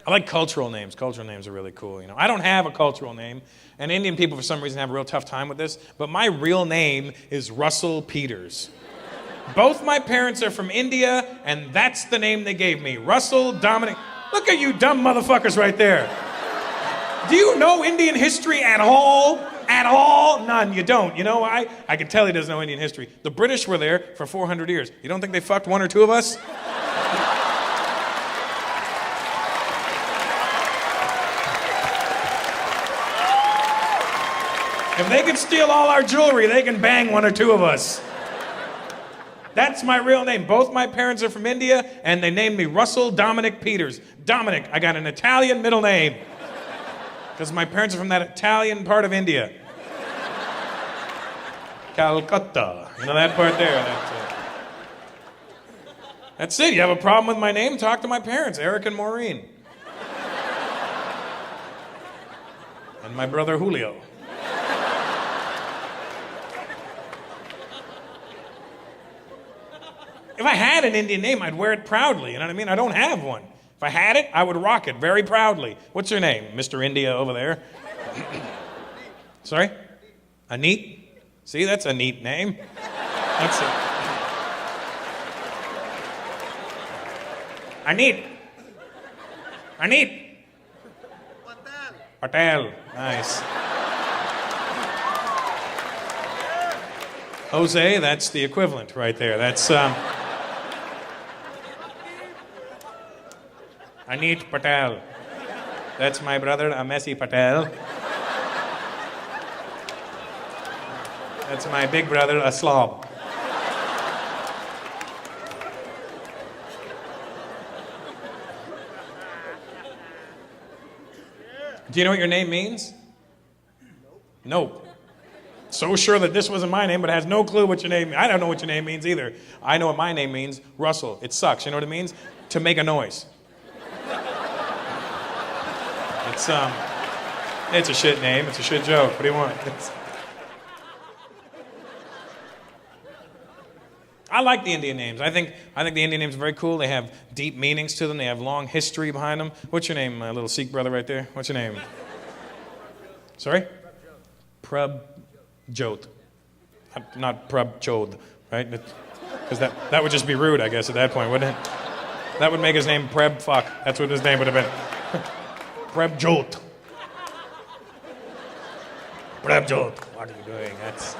I like cultural names. Cultural names are really cool. You know, I don't have a cultural name, and Indian people for some reason have a real tough time with this, but my real name is Russell Peters. Both my parents are from India, and that's the name they gave me. Russell Dominic. Look at you dumb motherfuckers right there. Do you know Indian history at all? At all? None, you don't. You know why? I can tell he doesn't know Indian history. The British were there for 400 years. You don't think they fucked one or two of us? If they can steal all our jewelry, they can bang one or two of us. That's my real name. Both my parents are from India, and they named me Russell Dominic Peters. Dominic, I got an Italian middle name. Because my parents are from that Italian part of India. Calcutta. You know that part there? That's it. You have a problem with my name? Talk to my parents, Eric and Maureen. And my brother Julio. If I had an Indian name, I'd wear it proudly. You know what I mean? I don't have one. If I had it, I would rock it very proudly. What's your name? Mr. India over there. Sorry? Aneet? See, that's a neat name. That's it. Aneet. Aneet. Patel. Nice. Jose, that's the equivalent right there. That's, Aneet Patel. That's my brother, Amesi Patel. That's my big brother, Aslam. Do you know what your name means? Nope. So sure that this wasn't my name, but has no clue what your name means. I don't know what your name means either. I know what my name means, Russell. It sucks. You know what it means? To make a noise. It's a shit name. It's a shit joke. What do you want? I like the Indian names. I think the Indian names are very cool. They have deep meanings to them. They have long history behind them. What's your name, my little Sikh brother right there? What's your name? Sorry? Prabjot. Not Prabchod, right? Because that would just be rude, I guess, at that point, wouldn't it? That would make his name Preb Fuck. That's what his name would have been. Prabjot. Prabjot. What are you doing? That's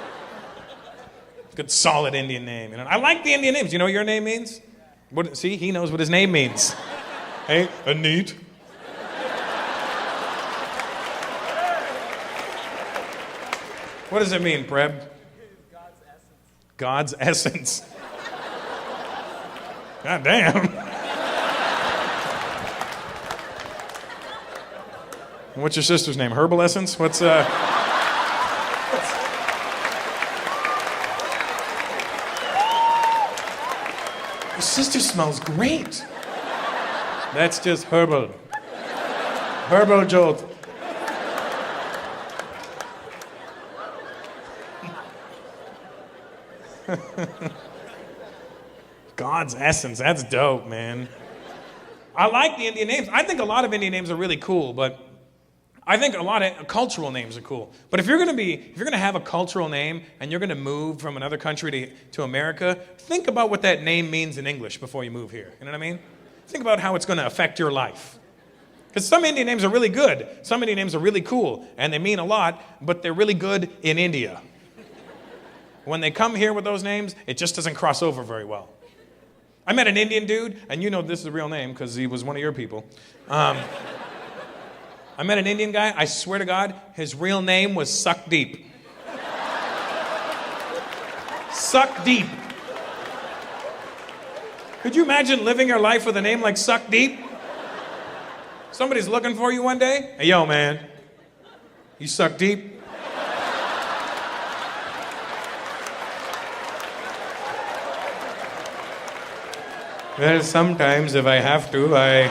a good, solid Indian name. You know? I like the Indian names. You know what your name means? See, he knows what his name means. Hey, Aneet. What does it mean, Preb? God's essence. God's essence. God damn. What's your sister's name? Herbal Essence? What's Your sister smells great. That's just herbal. Herbal jolt. God's essence. That's dope, man. I like the Indian names. I think a lot of Indian names are really cool, but I think a lot of cultural names are cool. But if you're gonna have a cultural name and you're gonna move from another country to America, think about what that name means in English before you move here. You know what I mean? Think about how it's gonna affect your life. Because some Indian names are really good. Some Indian names are really cool, and they mean a lot, but they're really good in India. When they come here with those names, it just doesn't cross over very well. I met an Indian dude, and you know this is a real name because he was one of your people. I met an Indian guy, I swear to God, his real name was Suck Deep. Suck Deep. Could you imagine living your life with a name like Suck Deep? Somebody's looking for you one day. Hey, yo, man, you suck deep? Well, sometimes if I have to, I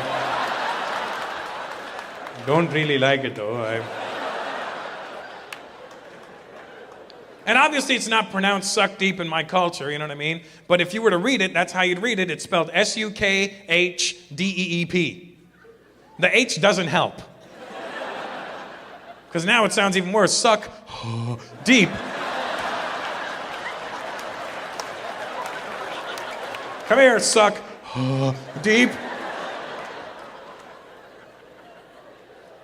don't really like it though. And obviously it's not pronounced suck deep in my culture, you know what I mean? But if you were to read it, that's how you'd read it. It's spelled S-U-K-H-D-E-E-P. The H doesn't help. Because now it sounds even worse. Suck deep. Come here, suck deep.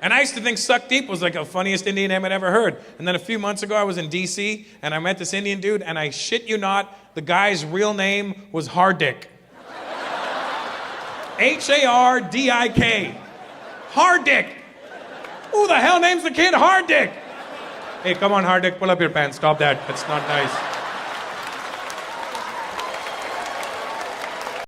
And I used to think Suck Deep was like the funniest Indian name I'd ever heard. And then a few months ago, I was in D.C., and I met this Indian dude, and I shit you not, the guy's real name was Hardik. Hardik. Hardik. Who the hell names the kid Hardik? Hey, come on, Hardik, pull up your pants. Stop that. That's not nice.